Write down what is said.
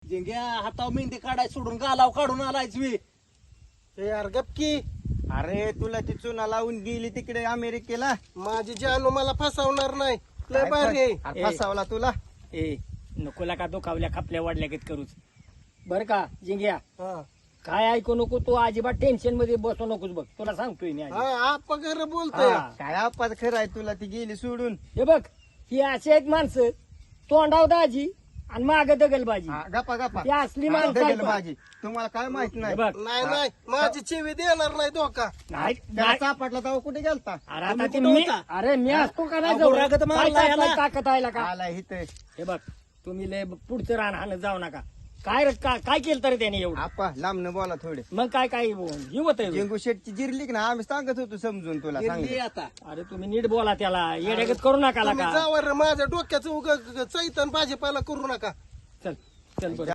जिंग्या हातावर मेहंदी काढाय सोडून गालाव काढून आलायच मी. यार गपकी. अरे तुला ती चुना लावून गेली तिकडे अमेरिकेला. माझी जानू मला फसवणार नाही. लय भारी आहे. अरे फसावला तुला. ए नकोला का दुखावल्या खापल्या वाढल्या की करूच बर का जिंग्या. हा काय ऐकू नको तू अजिबात टेन्शन मध्ये बसू नकोस बघ तुला सांगतोय मी आधी. हा आप खरं बोलतोय. हा. काय आपात खरं आहे तुला ती गेली सोडून. हे बघ ही अशी आहेत माणसं तोंडाव दाजी आणि माग दगलबाजी. हा, गप्पा गप्पा. ती असली माणसं आहेत. भाजी तुम्हाला काय माहित हे नाही. बघ नाही नाही माझी चिवी देणार नाही धोका. नाही त्याला नाही. सापडला तेव्हा कुठे गेलता. अरे आता तुम्ही ते कुठं मी होता? अरे मी असतो का नाही अहो, रागत जाऊ? मारला काय याला. ताकद आहे का आला इथे. हे बघ तुम्ही लय पुढचं राहणं जाऊ नका. काय काय केलं तरी त्याने एवढं आपा लांबन बोला थोडे. मग काय काय ही होत जेंगू शेटची जिरली की ना आम्ही सांगत होतो समजून तुला गेली सांगितलं. आता अरे तुम्ही नीट बोला त्याला येड्यागत करू नका तुम्ही का. जावर माझ्या डोक्याचं उग चैतन भाजीपाला करू नका. चल चल बरं